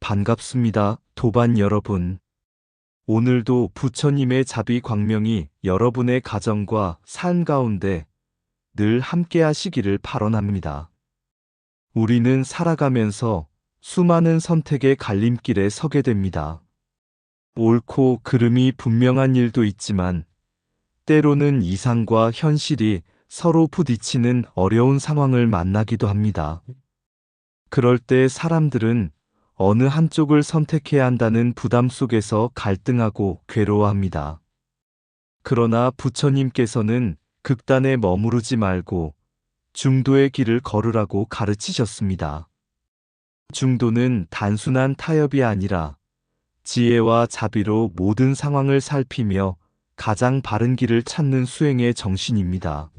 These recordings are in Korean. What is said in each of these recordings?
반갑습니다, 도반 여러분. 오늘도 부처님의 자비 광명이 여러분의 가정과 삶 가운데 늘 함께 하시기를 발언합니다. 우리는 살아가면서 수많은 선택의 갈림길에 서게 됩니다. 옳고 그름이 분명한 일도 있지만 때로는 이상과 현실이 서로 부딪히는 어려운 상황을 만나기도 합니다. 그럴 때 사람들은 어느 한쪽을 선택해야 한다는 부담 속에서 갈등하고 괴로워합니다. 그러나 부처님께서는 극단에 머무르지 말고 중도의 길을 걸으라고 가르치셨습니다. 중도는 단순한 타협이 아니라 지혜와 자비로 모든 상황을 살피며 가장 바른 길을 찾는 수행의 정신입니다.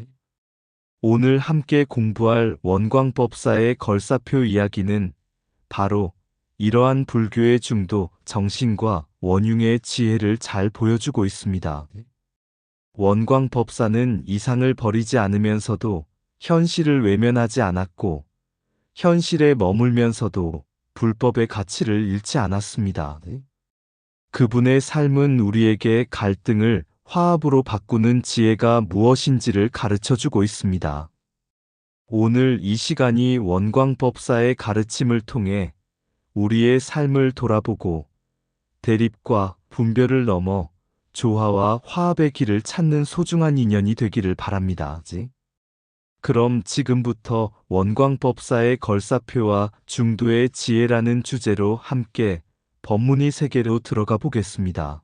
오늘 함께 공부할 원광법사의 걸사표 이야기는 바로 이러한 불교의 중도, 정신과 원융의 지혜를 잘 보여주고 있습니다. 원광법사는 이상을 버리지 않으면서도 현실을 외면하지 않았고, 현실에 머물면서도 불법의 가치를 잃지 않았습니다. 그분의 삶은 우리에게 갈등을 화합으로 바꾸는 지혜가 무엇인지를 가르쳐주고 있습니다. 오늘 이 시간이 원광법사의 가르침을 통해 우리의 삶을 돌아보고 대립과 분별을 넘어 조화와 화합의 길을 찾는 소중한 인연이 되기를 바랍니다. 그럼 지금부터 원광법사의 걸사표와 중도의 지혜라는 주제로 함께 법문의 세계로 들어가 보겠습니다.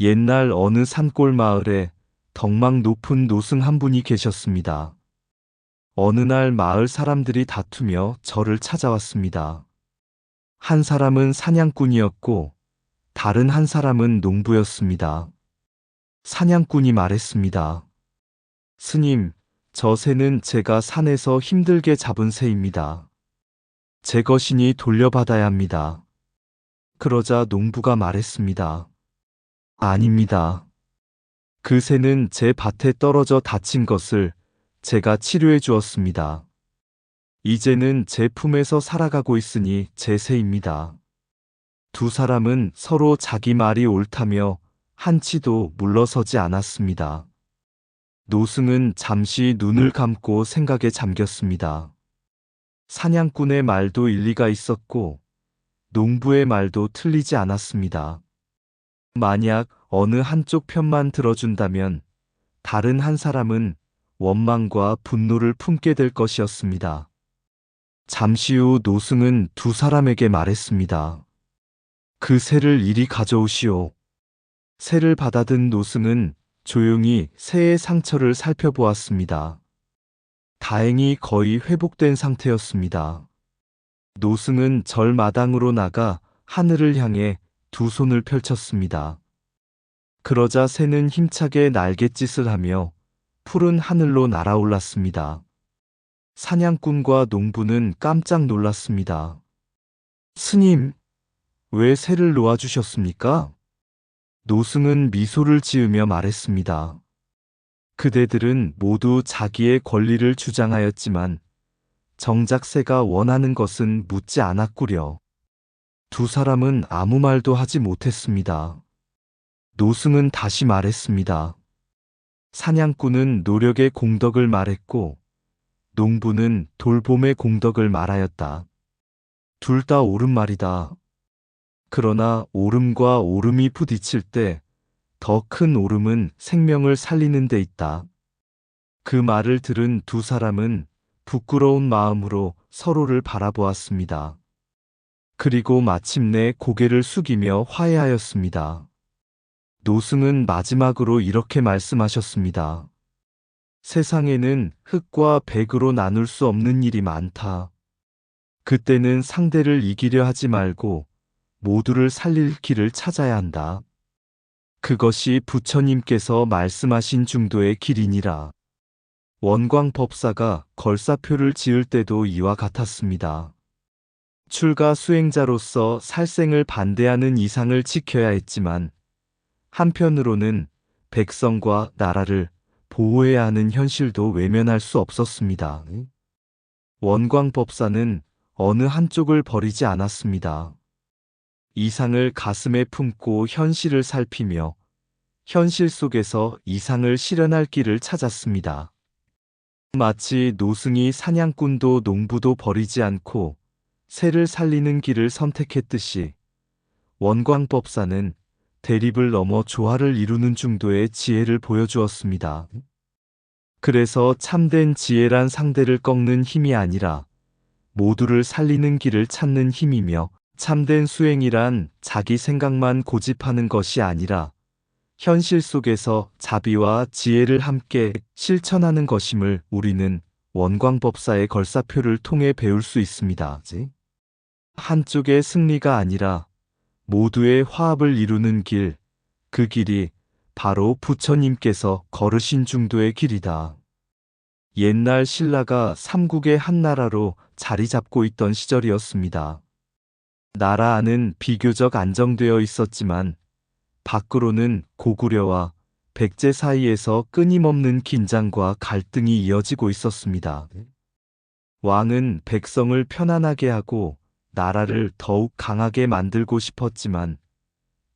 옛날 어느 산골 마을에 덕망 높은 노승 한 분이 계셨습니다. 어느 날 마을 사람들이 다투며 절을 찾아왔습니다. 한 사람은 사냥꾼이었고 다른 한 사람은 농부였습니다. 사냥꾼이 말했습니다. 스님, 저 새는 제가 산에서 힘들게 잡은 새입니다. 제 것이니 돌려받아야 합니다. 그러자 농부가 말했습니다. 아닙니다. 그 새는 제 밭에 떨어져 다친 것을 제가 치료해 주었습니다. 이제는 제 품에서 살아가고 있으니 제 새입니다. 두 사람은 서로 자기 말이 옳다며 한치도 물러서지 않았습니다. 노승은 잠시 눈을 감고 생각에 잠겼습니다. 사냥꾼의 말도 일리가 있었고 농부의 말도 틀리지 않았습니다. 만약 어느 한쪽 편만 들어준다면 다른 한 사람은 원망과 분노를 품게 될 것이었습니다. 잠시 후 노승은 두 사람에게 말했습니다. 그 새를 이리 가져오시오. 새를 받아든 노승은 조용히 새의 상처를 살펴보았습니다. 다행히 거의 회복된 상태였습니다. 노승은 절 마당으로 나가 하늘을 향해 두 손을 펼쳤습니다. 그러자 새는 힘차게 날갯짓을 하며 푸른 하늘로 날아올랐습니다. 사냥꾼과 농부는 깜짝 놀랐습니다. 스님, 왜 새를 놓아주셨습니까? 노승은 미소를 지으며 말했습니다. 그대들은 모두 자기의 권리를 주장하였지만 정작 새가 원하는 것은 묻지 않았구려. 두 사람은 아무 말도 하지 못했습니다. 노승은 다시 말했습니다. 사냥꾼은 노력의 공덕을 말했고 농부는 돌봄의 공덕을 말하였다. 둘 다 옳은 말이다. 그러나 옳음과 옳음이 부딪힐 때 더 큰 옳음은 생명을 살리는 데 있다. 그 말을 들은 두 사람은 부끄러운 마음으로 서로를 바라보았습니다. 그리고 마침내 고개를 숙이며 화해하였습니다. 노승은 마지막으로 이렇게 말씀하셨습니다. 세상에는 흙과 백으로 나눌 수 없는 일이 많다. 그때는 상대를 이기려 하지 말고 모두를 살릴 길을 찾아야 한다. 그것이 부처님께서 말씀하신 중도의 길이니라. 원광법사가 걸사표를 지을 때도 이와 같았습니다. 출가 수행자로서 살생을 반대하는 이상을 지켜야 했지만 한편으로는 백성과 나라를 보호해야 하는 현실도 외면할 수 없었습니다. 원광법사는 어느 한쪽을 버리지 않았습니다. 이상을 가슴에 품고 현실을 살피며 현실 속에서 이상을 실현할 길을 찾았습니다. 마치 노승이 사냥꾼도 농부도 버리지 않고 새를 살리는 길을 선택했듯이 원광법사는 대립을 넘어 조화를 이루는 중도의 지혜를 보여주었습니다. 그래서 참된 지혜란 상대를 꺾는 힘이 아니라 모두를 살리는 길을 찾는 힘이며, 참된 수행이란 자기 생각만 고집하는 것이 아니라 현실 속에서 자비와 지혜를 함께 실천하는 것임을 우리는 원광법사의 걸사표를 통해 배울 수 있습니다. 한쪽의 승리가 아니라 모두의 화합을 이루는 길, 그 길이 바로 부처님께서 걸으신 중도의 길이다. 옛날 신라가 삼국의 한 나라로 자리 잡고 있던 시절이었습니다. 나라 안은 비교적 안정되어 있었지만 밖으로는 고구려와 백제 사이에서 끊임없는 긴장과 갈등이 이어지고 있었습니다. 왕은 백성을 편안하게 하고 나라를 더욱 강하게 만들고 싶었지만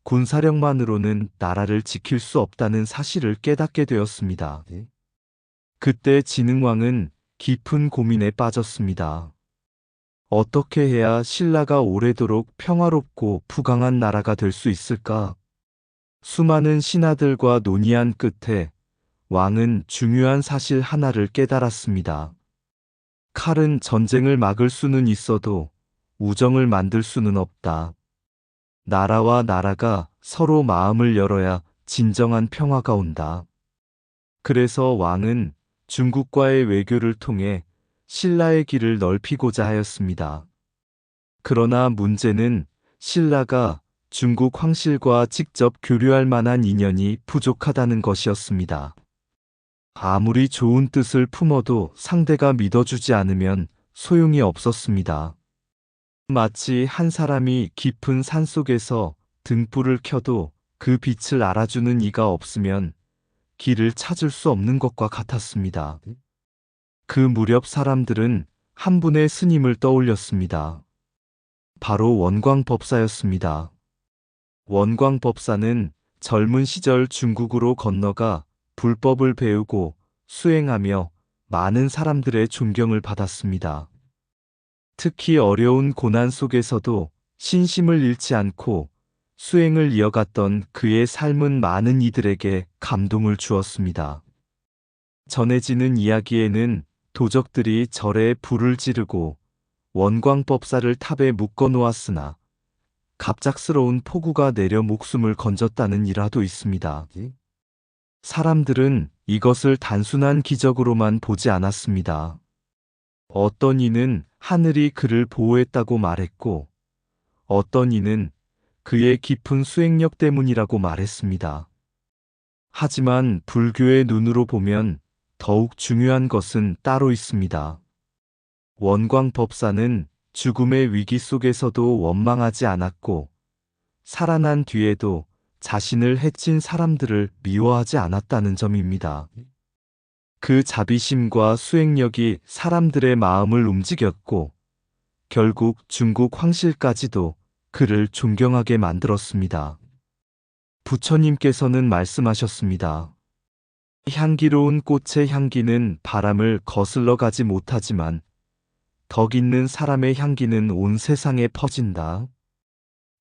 군사력만으로는 나라를 지킬 수 없다는 사실을 깨닫게 되었습니다. 그때 진흥왕은 깊은 고민에 빠졌습니다. 어떻게 해야 신라가 오래도록 평화롭고 부강한 나라가 될 수 있을까? 수많은 신하들과 논의한 끝에 왕은 중요한 사실 하나를 깨달았습니다. 칼은 전쟁을 막을 수는 있어도 우정을 만들 수는 없다. 나라와 나라가 서로 마음을 열어야 진정한 평화가 온다. 그래서 왕은 중국과의 외교를 통해 신라의 길을 넓히고자 하였습니다. 그러나 문제는 신라가 중국 황실과 직접 교류할 만한 인연이 부족하다는 것이었습니다. 아무리 좋은 뜻을 품어도 상대가 믿어주지 않으면 소용이 없었습니다. 마치 한 사람이 깊은 산속에서 등불을 켜도 그 빛을 알아주는 이가 없으면 길을 찾을 수 없는 것과 같았습니다. 그 무렵 사람들은 한 분의 스님을 떠올렸습니다. 바로 원광법사였습니다. 원광법사는 젊은 시절 중국으로 건너가 불법을 배우고 수행하며 많은 사람들의 존경을 받았습니다. 특히 어려운 고난 속에서도 신심을 잃지 않고 수행을 이어갔던 그의 삶은 많은 이들에게 감동을 주었습니다. 전해지는 이야기에는 도적들이 절에 불을 지르고 원광법사를 탑에 묶어 놓았으나 갑작스러운 폭우가 내려 목숨을 건졌다는 일화도 있습니다. 사람들은 이것을 단순한 기적으로만 보지 않았습니다. 어떤 이는 하늘이 그를 보호했다고 말했고, 어떤 이는 그의 깊은 수행력 때문이라고 말했습니다. 하지만 불교의 눈으로 보면 더욱 중요한 것은 따로 있습니다. 원광법사는 죽음의 위기 속에서도 원망하지 않았고, 살아난 뒤에도 자신을 해친 사람들을 미워하지 않았다는 점입니다. 그 자비심과 수행력이 사람들의 마음을 움직였고, 결국 중국 황실까지도 그를 존경하게 만들었습니다. 부처님께서는 말씀하셨습니다. 향기로운 꽃의 향기는 바람을 거슬러 가지 못하지만 덕 있는 사람의 향기는 온 세상에 퍼진다.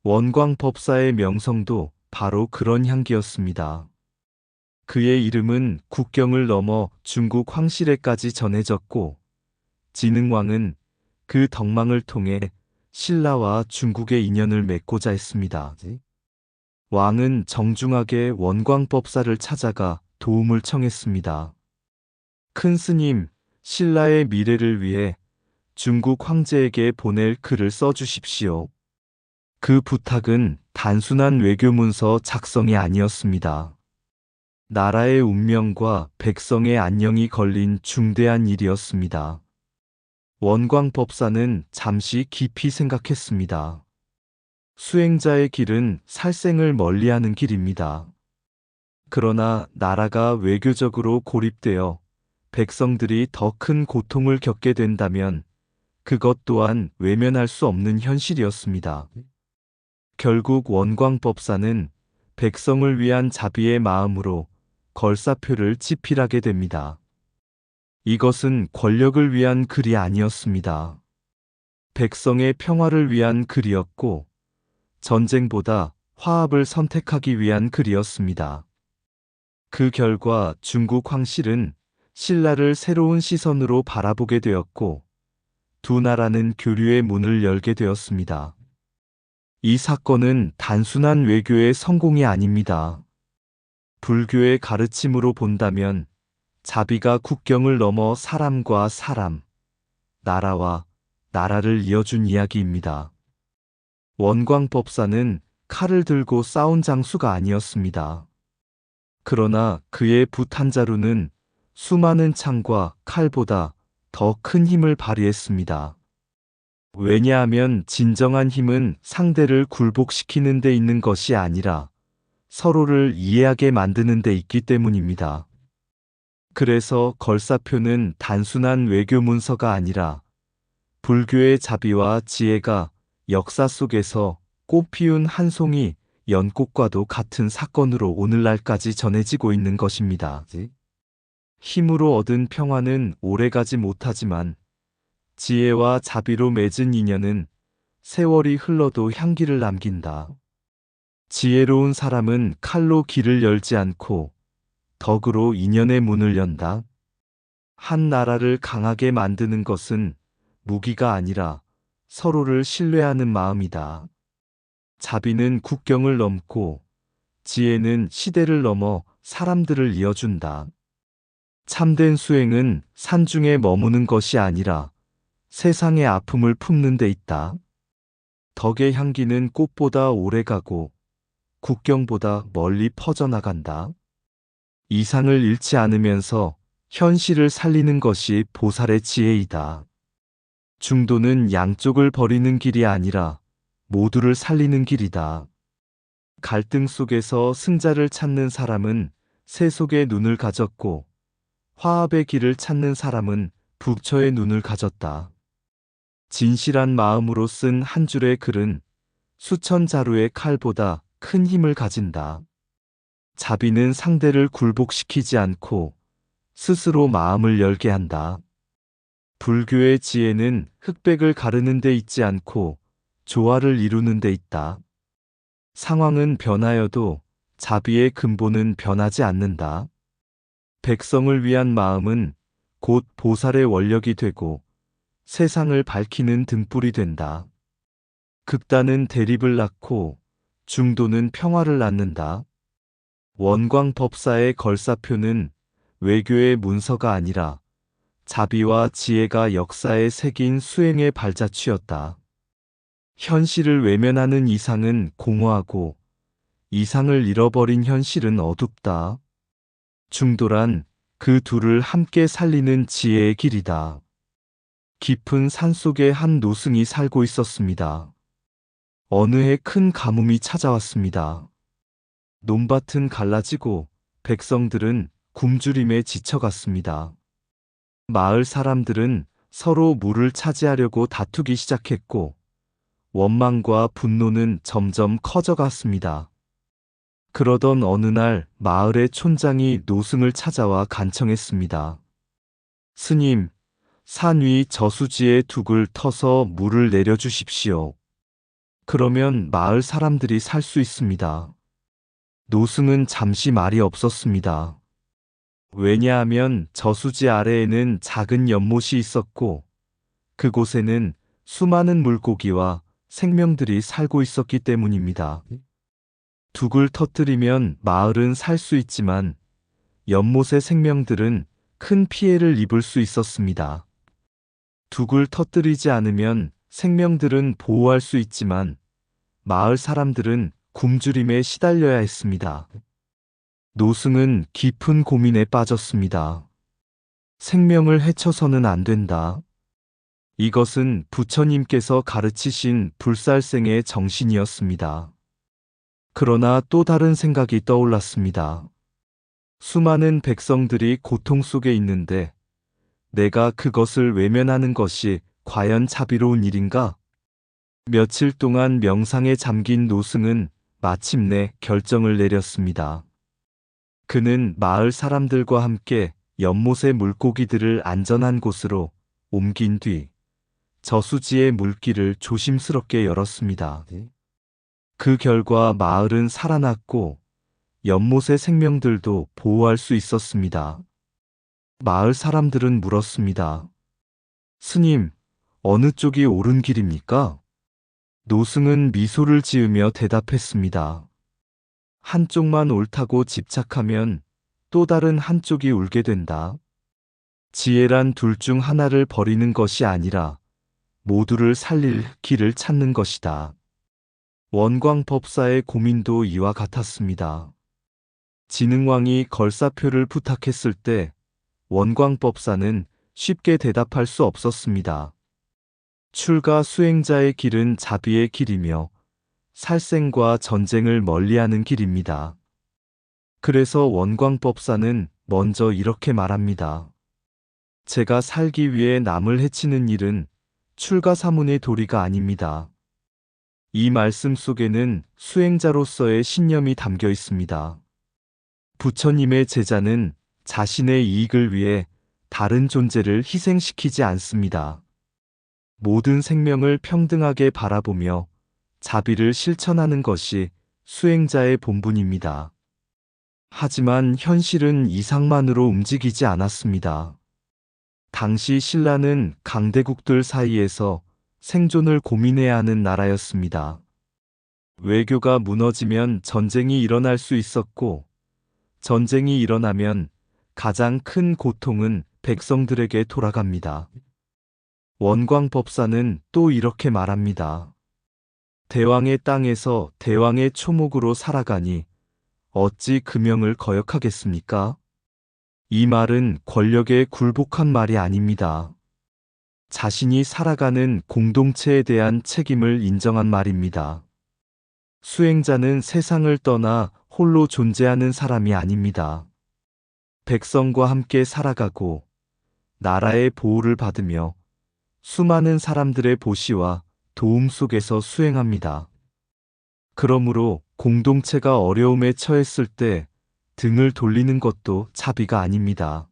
원광법사의 명성도 바로 그런 향기였습니다. 그의 이름은 국경을 넘어 중국 황실에까지 전해졌고, 진흥왕은 그 덕망을 통해 신라와 중국의 인연을 맺고자 했습니다. 왕은 정중하게 원광법사를 찾아가 도움을 청했습니다. 큰 스님, 신라의 미래를 위해 중국 황제에게 보낼 글을 써주십시오. 그 부탁은 단순한 외교문서 작성이 아니었습니다. 나라의 운명과 백성의 안녕이 걸린 중대한 일이었습니다. 원광법사는 잠시 깊이 생각했습니다. 수행자의 길은 살생을 멀리하는 길입니다. 그러나 나라가 외교적으로 고립되어 백성들이 더 큰 고통을 겪게 된다면 그것 또한 외면할 수 없는 현실이었습니다. 결국 원광법사는 백성을 위한 자비의 마음으로 걸사표를 집필하게 됩니다. 이것은 권력을 위한 글이 아니었습니다. 백성의 평화를 위한 글이었고, 전쟁보다 화합을 선택하기 위한 글이었습니다. 그 결과 중국 황실은 신라를 새로운 시선으로 바라보게 되었고, 두 나라는 교류의 문을 열게 되었습니다. 이 사건은 단순한 외교의 성공이 아닙니다. 불교의 가르침으로 본다면 자비가 국경을 넘어 사람과 사람, 나라와 나라를 이어준 이야기입니다. 원광법사는 칼을 들고 싸운 장수가 아니었습니다. 그러나 그의 붓 한 자루는 수많은 창과 칼보다 더 큰 힘을 발휘했습니다. 왜냐하면 진정한 힘은 상대를 굴복시키는 데 있는 것이 아니라 서로를 이해하게 만드는 데 있기 때문입니다. 그래서 걸사표는 단순한 외교 문서가 아니라 불교의 자비와 지혜가 역사 속에서 꽃피운 한 송이 연꽃과도 같은 사건으로 오늘날까지 전해지고 있는 것입니다. 힘으로 얻은 평화는 오래가지 못하지만 지혜와 자비로 맺은 인연은 세월이 흘러도 향기를 남긴다. 지혜로운 사람은 칼로 길을 열지 않고 덕으로 인연의 문을 연다. 한 나라를 강하게 만드는 것은 무기가 아니라 서로를 신뢰하는 마음이다. 자비는 국경을 넘고 지혜는 시대를 넘어 사람들을 이어준다. 참된 수행은 산중에 머무는 것이 아니라 세상의 아픔을 품는 데 있다. 덕의 향기는 꽃보다 오래가고 국경보다 멀리 퍼져나간다. 이상을 잃지 않으면서 현실을 살리는 것이 보살의 지혜이다. 중도는 양쪽을 버리는 길이 아니라 모두를 살리는 길이다. 갈등 속에서 승자를 찾는 사람은 세속의 눈을 가졌고, 화합의 길을 찾는 사람은 부처의 눈을 가졌다. 진실한 마음으로 쓴 한 줄의 글은 수천 자루의 칼보다 큰 힘을 가진다. 자비는 상대를 굴복시키지 않고 스스로 마음을 열게 한다. 불교의 지혜는 흑백을 가르는 데 있지 않고 조화를 이루는 데 있다. 상황은 변하여도 자비의 근본은 변하지 않는다. 백성을 위한 마음은 곧 보살의 원력이 되고 세상을 밝히는 등불이 된다. 극단은 대립을 낳고 중도는 평화를 낳는다. 원광법사의 걸사표는 외교의 문서가 아니라 자비와 지혜가 역사에 새긴 수행의 발자취였다. 현실을 외면하는 이상은 공허하고 이상을 잃어버린 현실은 어둡다. 중도란 그 둘을 함께 살리는 지혜의 길이다. 깊은 산속에 한 노승이 살고 있었습니다. 어느 해 큰 가뭄이 찾아왔습니다. 논밭은 갈라지고 백성들은 굶주림에 지쳐갔습니다. 마을 사람들은 서로 물을 차지하려고 다투기 시작했고 원망과 분노는 점점 커져갔습니다. 그러던 어느 날 마을의 촌장이 노승을 찾아와 간청했습니다. 스님, 산 위 저수지에 둑을 터서 물을 내려주십시오. 그러면 마을 사람들이 살 수 있습니다. 노승은 잠시 말이 없었습니다. 왜냐하면 저수지 아래에는 작은 연못이 있었고 그곳에는 수많은 물고기와 생명들이 살고 있었기 때문입니다. 둑을 터뜨리면 마을은 살 수 있지만 연못의 생명들은 큰 피해를 입을 수 있었습니다. 둑을 터뜨리지 않으면 생명들은 보호할 수 있지만 마을 사람들은 굶주림에 시달려야 했습니다. 노승은 깊은 고민에 빠졌습니다. 생명을 해쳐서는 안 된다. 이것은 부처님께서 가르치신 불살생의 정신이었습니다. 그러나 또 다른 생각이 떠올랐습니다. 수많은 백성들이 고통 속에 있는데 내가 그것을 외면하는 것이 과연 자비로운 일인가? 며칠 동안 명상에 잠긴 노승은 마침내 결정을 내렸습니다. 그는 마을 사람들과 함께 연못의 물고기들을 안전한 곳으로 옮긴 뒤 저수지의 물길을 조심스럽게 열었습니다. 그 결과 마을은 살아났고 연못의 생명들도 보호할 수 있었습니다. 마을 사람들은 물었습니다. 스님, 어느 쪽이 옳은 길입니까? 노승은 미소를 지으며 대답했습니다. 한쪽만 옳다고 집착하면 또 다른 한쪽이 울게 된다. 지혜란 둘 중 하나를 버리는 것이 아니라 모두를 살릴 길을 찾는 것이다. 원광법사의 고민도 이와 같았습니다. 진흥왕이 걸사표를 부탁했을 때 원광법사는 쉽게 대답할 수 없었습니다. 출가 수행자의 길은 자비의 길이며 살생과 전쟁을 멀리하는 길입니다. 그래서 원광법사는 먼저 이렇게 말합니다. 제가 살기 위해 남을 해치는 일은 출가사문의 도리가 아닙니다. 이 말씀 속에는 수행자로서의 신념이 담겨 있습니다. 부처님의 제자는 자신의 이익을 위해 다른 존재를 희생시키지 않습니다. 모든 생명을 평등하게 바라보며 자비를 실천하는 것이 수행자의 본분입니다. 하지만 현실은 이상만으로 움직이지 않았습니다. 당시 신라는 강대국들 사이에서 생존을 고민해야 하는 나라였습니다. 외교가 무너지면 전쟁이 일어날 수 있었고, 전쟁이 일어나면 가장 큰 고통은 백성들에게 돌아갑니다. 원광법사는 또 이렇게 말합니다. 대왕의 땅에서 대왕의 초목으로 살아가니 어찌 금명을 거역하겠습니까? 이 말은 권력에 굴복한 말이 아닙니다. 자신이 살아가는 공동체에 대한 책임을 인정한 말입니다. 수행자는 세상을 떠나 홀로 존재하는 사람이 아닙니다. 백성과 함께 살아가고 나라의 보호를 받으며 수많은 사람들의 보시와 도움 속에서 수행합니다. 그러므로 공동체가 어려움에 처했을 때 등을 돌리는 것도 자비가 아닙니다.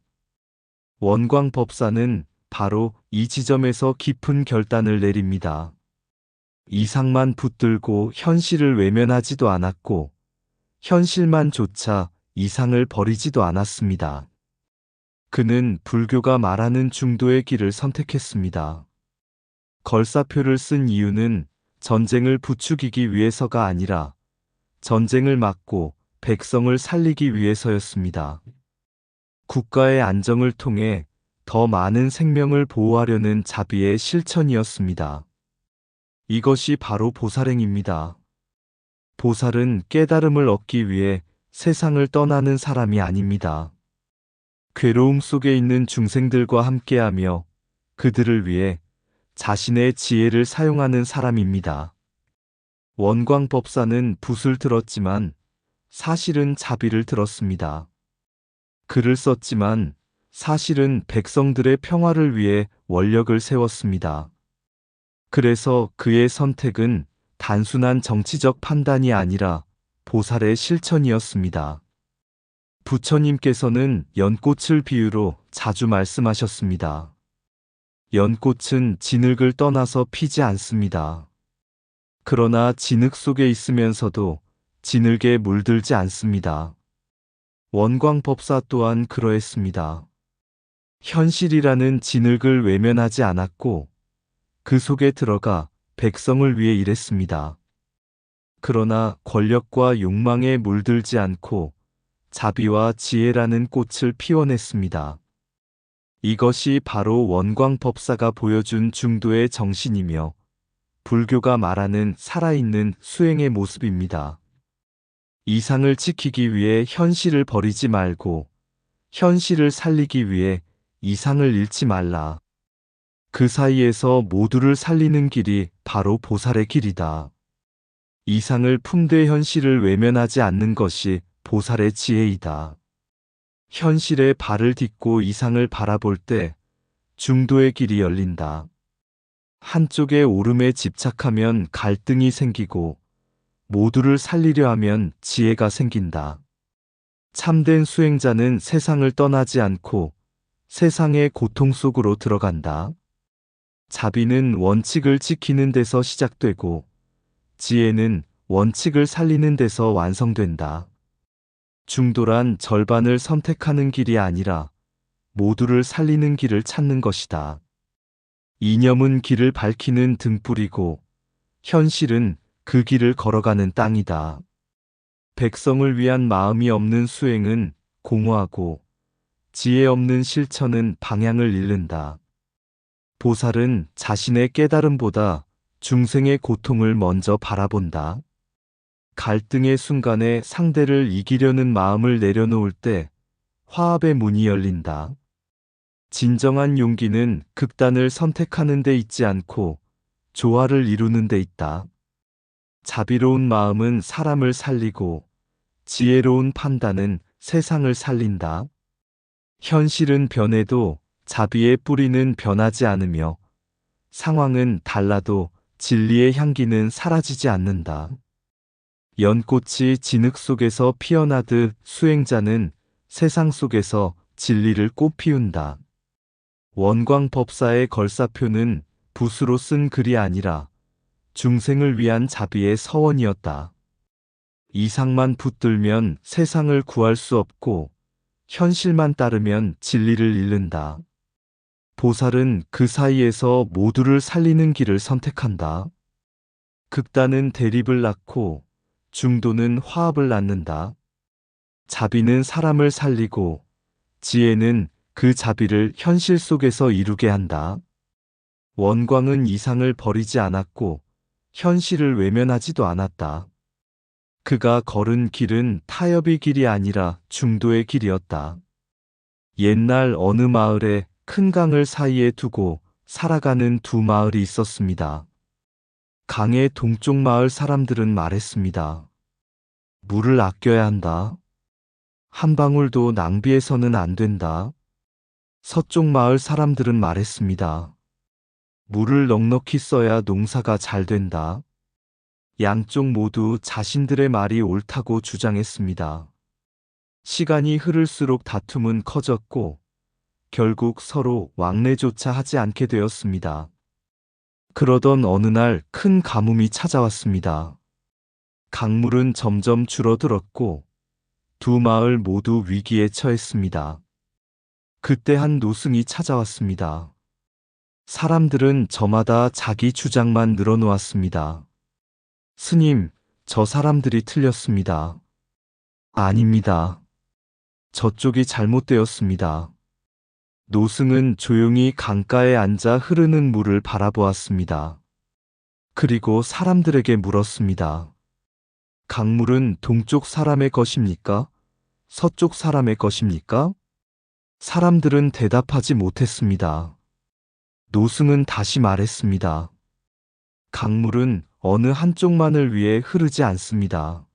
원광법사는 바로 이 지점에서 깊은 결단을 내립니다. 이상만 붙들고 현실을 외면하지도 않았고 현실만조차 이상을 버리지도 않았습니다. 그는 불교가 말하는 중도의 길을 선택했습니다. 걸사표를 쓴 이유는 전쟁을 부추기기 위해서가 아니라 전쟁을 막고 백성을 살리기 위해서였습니다. 국가의 안정을 통해 더 많은 생명을 보호하려는 자비의 실천이었습니다. 이것이 바로 보살행입니다. 보살은 깨달음을 얻기 위해 세상을 떠나는 사람이 아닙니다. 괴로움 속에 있는 중생들과 함께하며 그들을 위해 자신의 지혜를 사용하는 사람입니다. 원광법사는 붓을 들었지만 사실은 자비를 들었습니다. 글을 썼지만 사실은 백성들의 평화를 위해 원력을 세웠습니다. 그래서 그의 선택은 단순한 정치적 판단이 아니라 보살의 실천이었습니다. 부처님께서는 연꽃을 비유로 자주 말씀하셨습니다. 연꽃은 진흙을 떠나서 피지 않습니다. 그러나 진흙 속에 있으면서도 진흙에 물들지 않습니다. 원광법사 또한 그러했습니다. 현실이라는 진흙을 외면하지 않았고 그 속에 들어가 백성을 위해 일했습니다. 그러나 권력과 욕망에 물들지 않고 자비와 지혜라는 꽃을 피워냈습니다. 이것이 바로 원광법사가 보여준 중도의 정신이며 불교가 말하는 살아있는 수행의 모습입니다. 이상을 지키기 위해 현실을 버리지 말고 현실을 살리기 위해 이상을 잃지 말라. 그 사이에서 모두를 살리는 길이 바로 보살의 길이다. 이상을 품되 현실을 외면하지 않는 것이 보살의 지혜이다. 현실에 발을 딛고 이상을 바라볼 때 중도의 길이 열린다. 한쪽의 오름에 집착하면 갈등이 생기고 모두를 살리려 하면 지혜가 생긴다. 참된 수행자는 세상을 떠나지 않고 세상의 고통 속으로 들어간다. 자비는 원칙을 지키는 데서 시작되고 지혜는 원칙을 살리는 데서 완성된다. 중도란 절반을 선택하는 길이 아니라 모두를 살리는 길을 찾는 것이다. 이념은 길을 밝히는 등불이고 현실은 그 길을 걸어가는 땅이다. 백성을 위한 마음이 없는 수행은 공허하고 지혜 없는 실천은 방향을 잃는다. 보살은 자신의 깨달음보다 중생의 고통을 먼저 바라본다. 갈등의 순간에 상대를 이기려는 마음을 내려놓을 때 화합의 문이 열린다. 진정한 용기는 극단을 선택하는 데 있지 않고 조화를 이루는 데 있다. 자비로운 마음은 사람을 살리고 지혜로운 판단은 세상을 살린다. 현실은 변해도 자비의 뿌리는 변하지 않으며 상황은 달라도 진리의 향기는 사라지지 않는다. 연꽃이 진흙 속에서 피어나듯 수행자는 세상 속에서 진리를 꽃피운다. 원광법사의 걸사표는 붓으로 쓴 글이 아니라 중생을 위한 자비의 서원이었다. 이상만 붙들면 세상을 구할 수 없고 현실만 따르면 진리를 잃는다. 보살은 그 사이에서 모두를 살리는 길을 선택한다. 극단은 대립을 낳고 중도는 화합을 낳는다. 자비는 사람을 살리고 지혜는 그 자비를 현실 속에서 이루게 한다. 원광은 이상을 버리지 않았고 현실을 외면하지도 않았다. 그가 걸은 길은 타협의 길이 아니라 중도의 길이었다. 옛날 어느 마을에 큰 강을 사이에 두고 살아가는 두 마을이 있었습니다. 강의 동쪽 마을 사람들은 말했습니다. 물을 아껴야 한다. 한 방울도 낭비해서는 안 된다. 서쪽 마을 사람들은 말했습니다. 물을 넉넉히 써야 농사가 잘 된다. 양쪽 모두 자신들의 말이 옳다고 주장했습니다. 시간이 흐를수록 다툼은 커졌고 결국 서로 왕래조차 하지 않게 되었습니다. 그러던 어느 날 큰 가뭄이 찾아왔습니다. 강물은 점점 줄어들었고 두 마을 모두 위기에 처했습니다. 그때 한 노승이 찾아왔습니다. 사람들은 저마다 자기 주장만 늘어놓았습니다. 스님, 저 사람들이 틀렸습니다. 아닙니다. 저쪽이 잘못되었습니다. 노승은 조용히 강가에 앉아 흐르는 물을 바라보았습니다. 그리고 사람들에게 물었습니다. 강물은 동쪽 사람의 것입니까? 서쪽 사람의 것입니까? 사람들은 대답하지 못했습니다. 노승은 다시 말했습니다. 강물은 어느 한쪽만을 위해 흐르지 않습니다.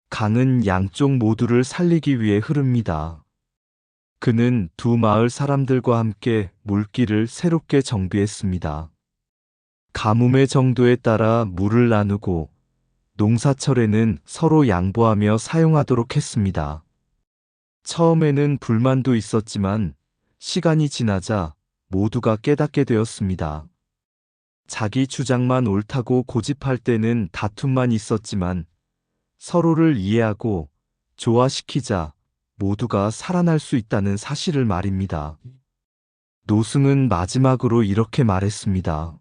강은 양쪽 모두를 살리기 위해 흐릅니다. 그는 두 마을 사람들과 함께 물길을 새롭게 정비했습니다. 가뭄의 정도에 따라 물을 나누고 농사철에는 서로 양보하며 사용하도록 했습니다. 처음에는 불만도 있었지만 시간이 지나자 모두가 깨닫게 되었습니다. 자기 주장만 옳다고 고집할 때는 다툼만 있었지만 서로를 이해하고 조화시키자 모두가 살아날 수 있다는 사실을 말입니다. 노승은 마지막으로 이렇게 말했습니다.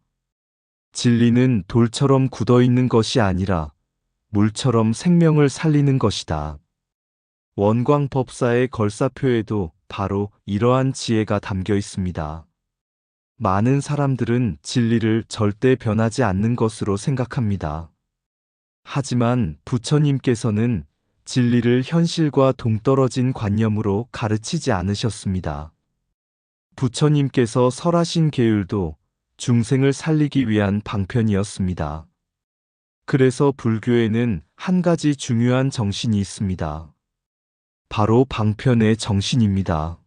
진리는 돌처럼 굳어 있는 것이 아니라 물처럼 생명을 살리는 것이다. 원광법사의 걸사표에도 바로 이러한 지혜가 담겨 있습니다. 많은 사람들은 진리를 절대 변하지 않는 것으로 생각합니다. 하지만 부처님께서는 진리를 현실과 동떨어진 관념으로 가르치지 않으셨습니다. 부처님께서 설하신 계율도 중생을 살리기 위한 방편이었습니다. 그래서 불교에는 한 가지 중요한 정신이 있습니다. 바로 방편의 정신입니다.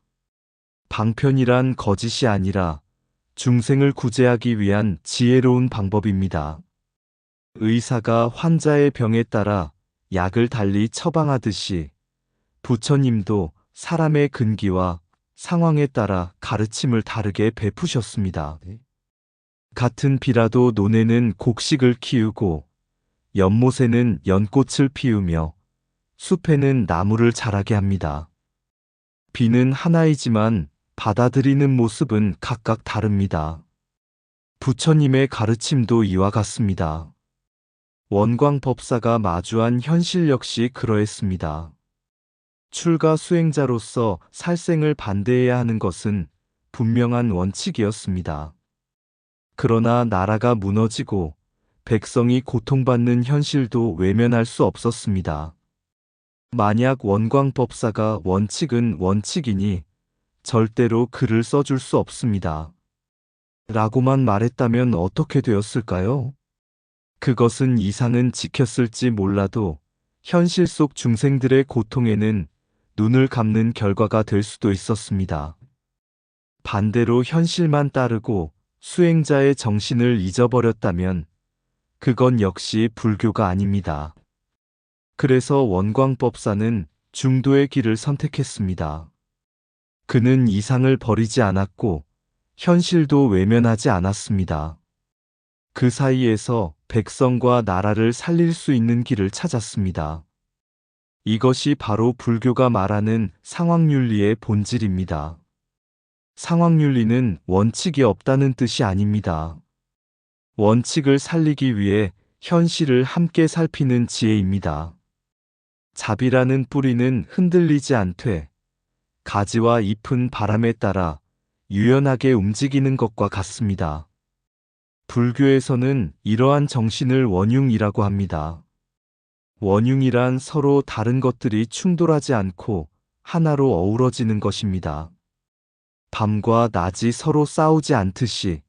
방편이란 거짓이 아니라 중생을 구제하기 위한 지혜로운 방법입니다. 의사가 환자의 병에 따라 약을 달리 처방하듯이 부처님도 사람의 근기와 상황에 따라 가르침을 다르게 베푸셨습니다. 같은 비라도 논에는 곡식을 키우고 연못에는 연꽃을 피우며 숲에는 나무를 자라게 합니다. 비는 하나이지만 받아들이는 모습은 각각 다릅니다. 부처님의 가르침도 이와 같습니다. 원광법사가 마주한 현실 역시 그러했습니다. 출가 수행자로서 살생을 반대해야 하는 것은 분명한 원칙이었습니다. 그러나 나라가 무너지고 백성이 고통받는 현실도 외면할 수 없었습니다. 만약 원광법사가 원칙은 원칙이니 절대로 글을 써줄 수 없습니다. 라고만 말했다면 어떻게 되었을까요? 그것은 이상은 지켰을지 몰라도 현실 속 중생들의 고통에는 눈을 감는 결과가 될 수도 있었습니다. 반대로 현실만 따르고 수행자의 정신을 잊어버렸다면 그건 역시 불교가 아닙니다. 그래서 원광법사는 중도의 길을 선택했습니다. 그는 이상을 버리지 않았고 현실도 외면하지 않았습니다. 그 사이에서 백성과 나라를 살릴 수 있는 길을 찾았습니다. 이것이 바로 불교가 말하는 상황윤리의 본질입니다. 상황윤리는 원칙이 없다는 뜻이 아닙니다. 원칙을 살리기 위해 현실을 함께 살피는 지혜입니다. 자비라는 뿌리는 흔들리지 않되 가지와 잎은 바람에 따라 유연하게 움직이는 것과 같습니다. 불교에서는 이러한 정신을 원융이라고 합니다. 원융이란 서로 다른 것들이 충돌하지 않고 하나로 어우러지는 것입니다. 밤과 낮이 서로 싸우지 않듯이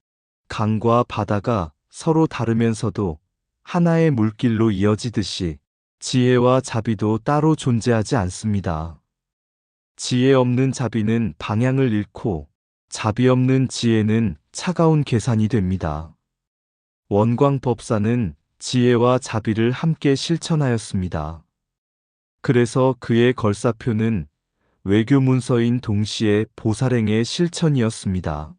강과 바다가 서로 다르면서도 하나의 물길로 이어지듯이 지혜와 자비도 따로 존재하지 않습니다. 지혜 없는 자비는 방향을 잃고 자비 없는 지혜는 차가운 계산이 됩니다. 원광법사는 지혜와 자비를 함께 실천하였습니다. 그래서 그의 걸사표는 외교 문서인 동시에 보살행의 실천이었습니다.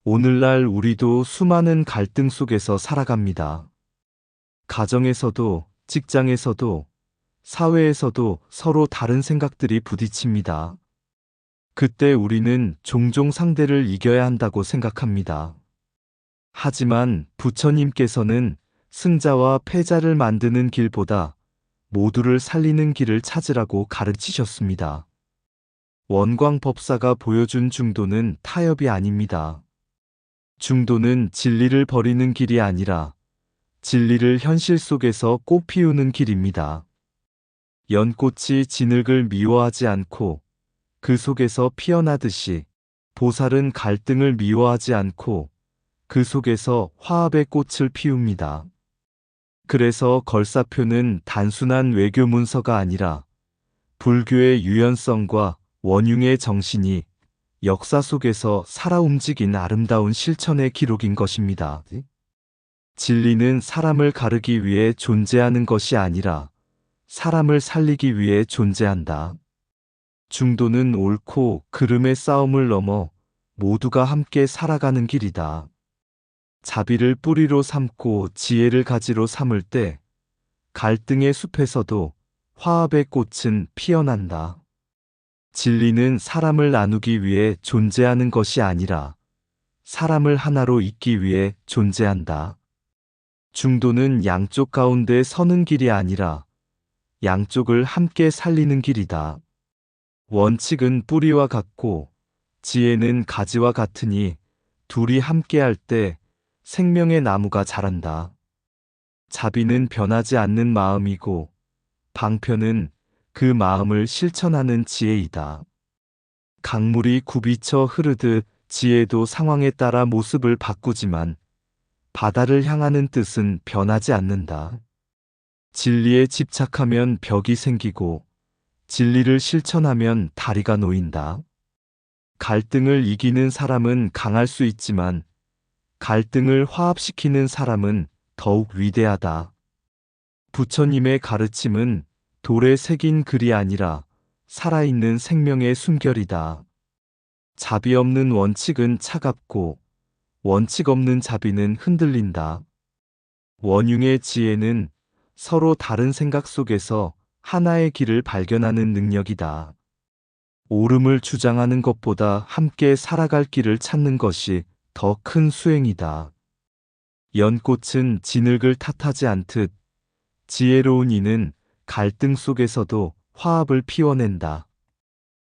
오늘날 우리도 수많은 갈등 속에서 살아갑니다. 가정에서도, 직장에서도, 사회에서도 서로 다른 생각들이 부딪힙니다. 그때 우리는 종종 상대를 이겨야 한다고 생각합니다. 하지만 부처님께서는 승자와 패자를 만드는 길보다 모두를 살리는 길을 찾으라고 가르치셨습니다. 원광법사가 보여준 중도는 타협이 아닙니다. 중도는 진리를 버리는 길이 아니라 진리를 현실 속에서 꽃 피우는 길입니다. 연꽃이 진흙을 미워하지 않고 그 속에서 피어나듯이 보살은 갈등을 미워하지 않고 그 속에서 화합의 꽃을 피웁니다. 그래서 걸사표는 단순한 외교 문서가 아니라 불교의 유연성과 원융의 정신이 역사 속에서 살아 움직인 아름다운 실천의 기록인 것입니다. 진리는 사람을 가르기 위해 존재하는 것이 아니라 사람을 살리기 위해 존재한다. 중도는 옳고 그름의 싸움을 넘어 모두가 함께 살아가는 길이다. 자비를 뿌리로 삼고 지혜를 가지로 삼을 때 갈등의 숲에서도 화합의 꽃은 피어난다. 진리는 사람을 나누기 위해 존재하는 것이 아니라 사람을 하나로 잇기 위해 존재한다. 중도는 양쪽 가운데 서는 길이 아니라 양쪽을 함께 살리는 길이다. 원칙은 뿌리와 같고 지혜는 가지와 같으니 둘이 함께할 때 생명의 나무가 자란다. 자비는 변하지 않는 마음이고 방편은 그 마음을 실천하는 지혜이다. 강물이 굽이쳐 흐르듯 지혜도 상황에 따라 모습을 바꾸지만 바다를 향하는 뜻은 변하지 않는다. 진리에 집착하면 벽이 생기고 진리를 실천하면 다리가 놓인다. 갈등을 이기는 사람은 강할 수 있지만 갈등을 화합시키는 사람은 더욱 위대하다. 부처님의 가르침은 돌에 새긴 글이 아니라 살아있는 생명의 숨결이다. 자비 없는 원칙은 차갑고 원칙 없는 자비는 흔들린다. 원융의 지혜는 서로 다른 생각 속에서 하나의 길을 발견하는 능력이다. 옳음을 주장하는 것보다 함께 살아갈 길을 찾는 것이 더 큰 수행이다. 연꽃은 진흙을 탓하지 않듯 지혜로운 이는 갈등 속에서도 화합을 피워낸다.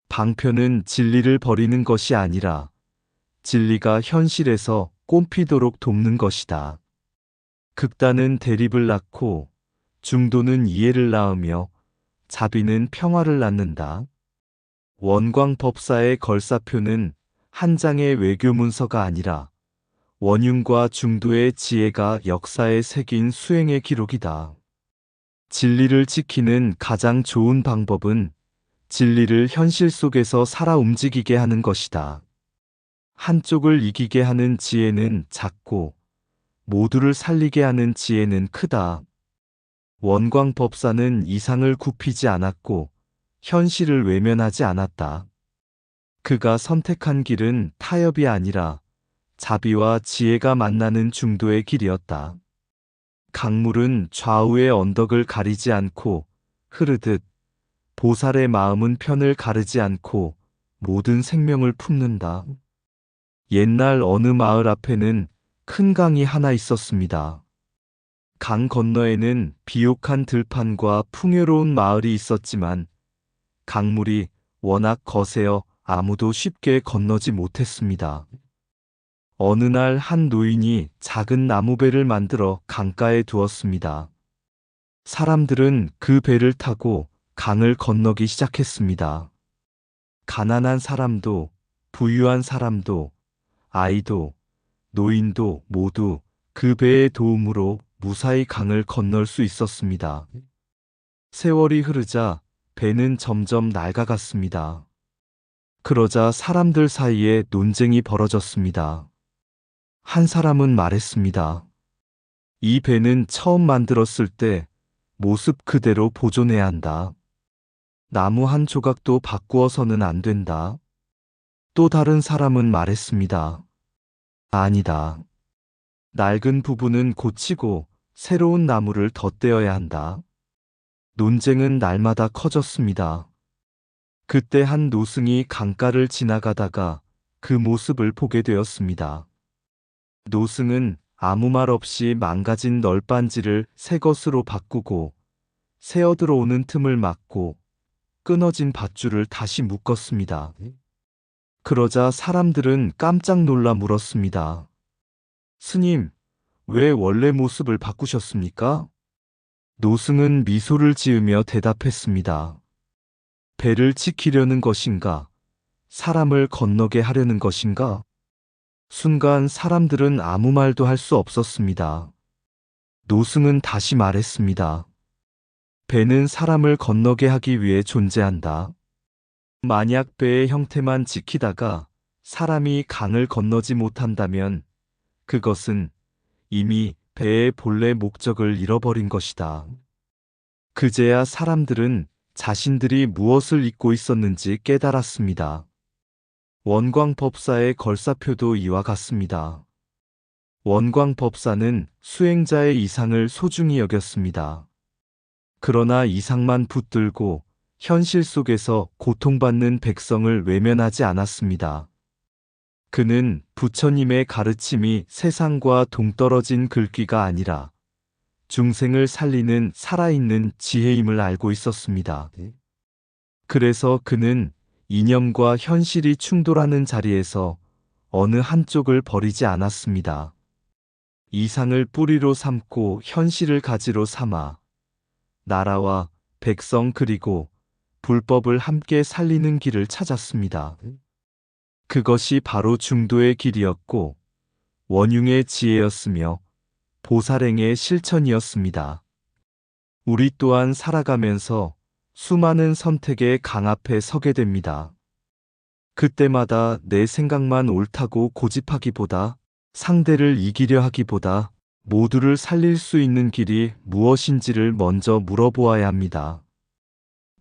방편은 진리를 버리는 것이 아니라 진리가 현실에서 꽃피도록 돕는 것이다. 극단은 대립을 낳고 중도는 이해를 낳으며 자비는 평화를 낳는다. 원광법사의 걸사표는 한 장의 외교 문서가 아니라 원융과 중도의 지혜가 역사에 새긴 수행의 기록이다. 진리를 지키는 가장 좋은 방법은 진리를 현실 속에서 살아 움직이게 하는 것이다. 한쪽을 이기게 하는 지혜는 작고 모두를 살리게 하는 지혜는 크다. 원광법사는 이상을 굽히지 않았고 현실을 외면하지 않았다. 그가 선택한 길은 타협이 아니라 자비와 지혜가 만나는 중도의 길이었다. 강물은 좌우의 언덕을 가리지 않고 흐르듯 보살의 마음은 편을 가르지 않고 모든 생명을 품는다. 옛날 어느 마을 앞에는 큰 강이 하나 있었습니다. 강 건너에는 비옥한 들판과 풍요로운 마을이 있었지만 강물이 워낙 거세어 아무도 쉽게 건너지 못했습니다. 어느 날 한 노인이 작은 나무배를 만들어 강가에 두었습니다. 사람들은 그 배를 타고 강을 건너기 시작했습니다. 가난한 사람도, 부유한 사람도, 아이도, 노인도 모두 그 배의 도움으로 무사히 강을 건널 수 있었습니다. 세월이 흐르자 배는 점점 낡아갔습니다. 그러자 사람들 사이에 논쟁이 벌어졌습니다. 한 사람은 말했습니다. 이 배는 처음 만들었을 때 모습 그대로 보존해야 한다. 나무 한 조각도 바꾸어서는 안 된다. 또 다른 사람은 말했습니다. 아니다. 낡은 부분은 고치고 새로운 나무를 덧대어야 한다. 논쟁은 날마다 커졌습니다. 그때 한 노승이 강가를 지나가다가 그 모습을 보게 되었습니다. 노승은 아무 말 없이 망가진 널빤지를 새 것으로 바꾸고 새어 들어오는 틈을 막고 끊어진 밧줄을 다시 묶었습니다. 그러자 사람들은 깜짝 놀라 물었습니다. 스님, 왜 원래 모습을 바꾸셨습니까? 노승은 미소를 지으며 대답했습니다. 배를 지키려는 것인가? 사람을 건너게 하려는 것인가? 순간 사람들은 아무 말도 할 수 없었습니다. 노승은 다시 말했습니다. 배는 사람을 건너게 하기 위해 존재한다. 만약 배의 형태만 지키다가 사람이 강을 건너지 못한다면 그것은 이미 배의 본래 목적을 잃어버린 것이다. 그제야 사람들은 자신들이 무엇을 잊고 있었는지 깨달았습니다. 원광법사의 걸사표도 이와 같습니다. 원광법사는 수행자의 이상을 소중히 여겼습니다. 그러나 이상만 붙들고 현실 속에서 고통받는 백성을 외면하지 않았습니다. 그는 부처님의 가르침이 세상과 동떨어진 글귀가 아니라 중생을 살리는 살아있는 지혜임을 알고 있었습니다. 그래서 그는 이념과 현실이 충돌하는 자리에서 어느 한쪽을 버리지 않았습니다. 이상을 뿌리로 삼고 현실을 가지로 삼아 나라와 백성 그리고 불법을 함께 살리는 길을 찾았습니다. 그것이 바로 중도의 길이었고 원융의 지혜였으며 보살행의 실천이었습니다. 우리 또한 살아가면서 수많은 선택의 강 앞에 서게 됩니다. 그때마다 내 생각만 옳다고 고집하기보다, 상대를 이기려 하기보다 모두를 살릴 수 있는 길이 무엇인지를 먼저 물어보아야 합니다.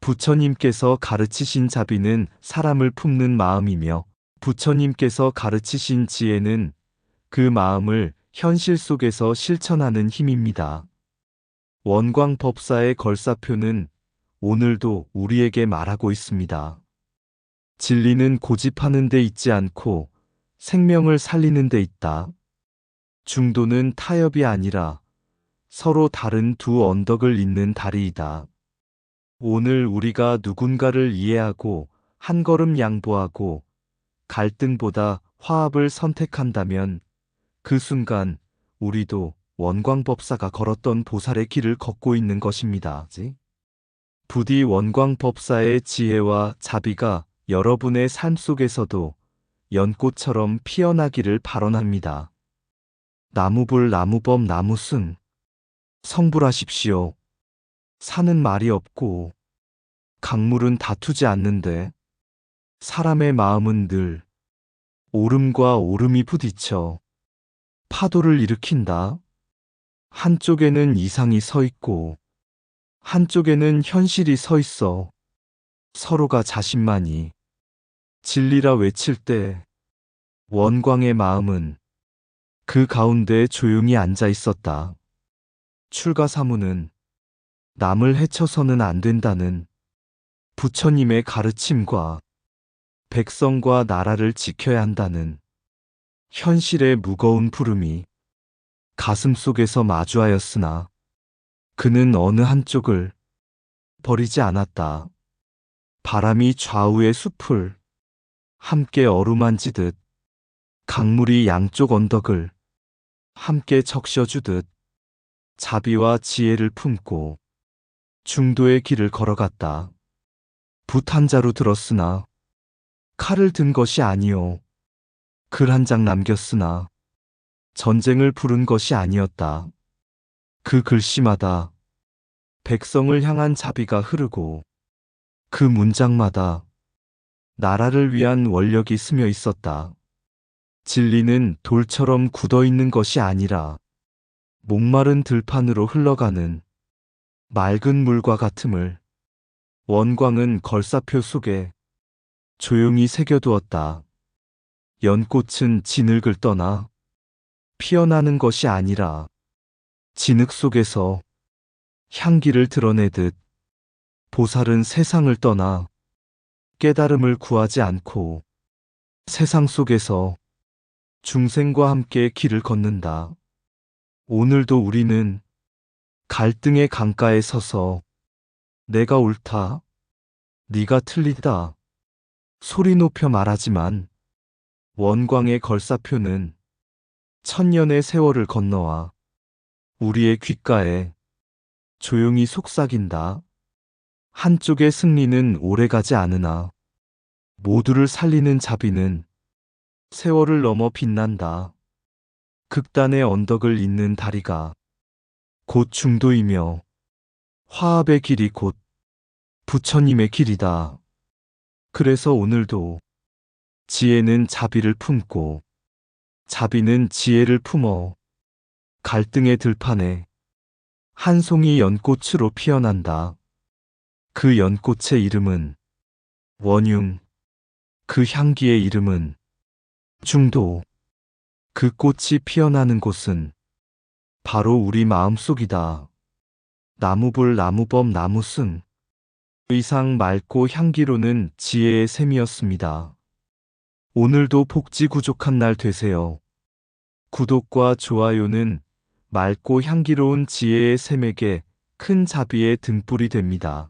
부처님께서 가르치신 자비는 사람을 품는 마음이며, 부처님께서 가르치신 지혜는 그 마음을 현실 속에서 실천하는 힘입니다. 원광법사의 걸사표는 오늘도 우리에게 말하고 있습니다. 진리는 고집하는 데 있지 않고 생명을 살리는 데 있다. 중도는 타협이 아니라 서로 다른 두 언덕을 잇는 다리이다. 오늘 우리가 누군가를 이해하고 한 걸음 양보하고 갈등보다 화합을 선택한다면 그 순간 우리도 원광법사가 걸었던 보살의 길을 걷고 있는 것입니다. 부디 원광법사의 지혜와 자비가 여러분의 삶 속에서도 연꽃처럼 피어나기를 발언합니다. 나무불 나무범 나무승. 성불하십시오. 산은 말이 없고 강물은 다투지 않는데 사람의 마음은 늘 오름과 오름이 부딪혀 파도를 일으킨다. 한쪽에는 이상이 서 있고 한쪽에는 현실이 서 있어. 서로가 자신만이 진리라 외칠 때 원광의 마음은 그 가운데 조용히 앉아 있었다. 출가사무는 남을 해쳐서는 안 된다는 부처님의 가르침과 백성과 나라를 지켜야 한다는 현실의 무거운 부름이 가슴 속에서 마주하였으나 그는 어느 한쪽을 버리지 않았다. 바람이 좌우의 숲을 함께 어루만지듯 강물이 양쪽 언덕을 함께 적셔주듯 자비와 지혜를 품고 중도의 길을 걸어갔다. 붓 한 자루 들었으나 칼을 든 것이 아니요. 글 한 장 남겼으나 전쟁을 부른 것이 아니었다. 그 글씨마다 백성을 향한 자비가 흐르고 그 문장마다 나라를 위한 원력이 스며 있었다. 진리는 돌처럼 굳어 있는 것이 아니라 목마른 들판으로 흘러가는 맑은 물과 같음을 원광은 걸사표 속에 조용히 새겨두었다. 연꽃은 진흙을 떠나 피어나는 것이 아니라 진흙 속에서 향기를 드러내듯 보살은 세상을 떠나 깨달음을 구하지 않고 세상 속에서 중생과 함께 길을 걷는다. 오늘도 우리는 갈등의 강가에 서서 내가 옳다, 네가 틀리다 소리 높여 말하지만 원광의 걸사표는 천년의 세월을 건너와 우리의 귓가에 조용히 속삭인다. 한쪽의 승리는 오래가지 않으나 모두를 살리는 자비는 세월을 넘어 빛난다. 극단의 언덕을 잇는 다리가 곧 중도이며 화합의 길이 곧 부처님의 길이다. 그래서 오늘도 지혜는 자비를 품고 자비는 지혜를 품어 갈등의 들판에 한 송이 연꽃으로 피어난다. 그 연꽃의 이름은 원융, 그 향기의 이름은 중도. 그 꽃이 피어나는 곳은 바로 우리 마음속이다. 나무불 나무범 나무승. 의상 맑고 향기로는 지혜의 샘이었습니다. 오늘도 복지 구족한 날 되세요. 구독과 좋아요는 맑고 향기로운 지혜의 샘에게 큰 자비의 등불이 됩니다.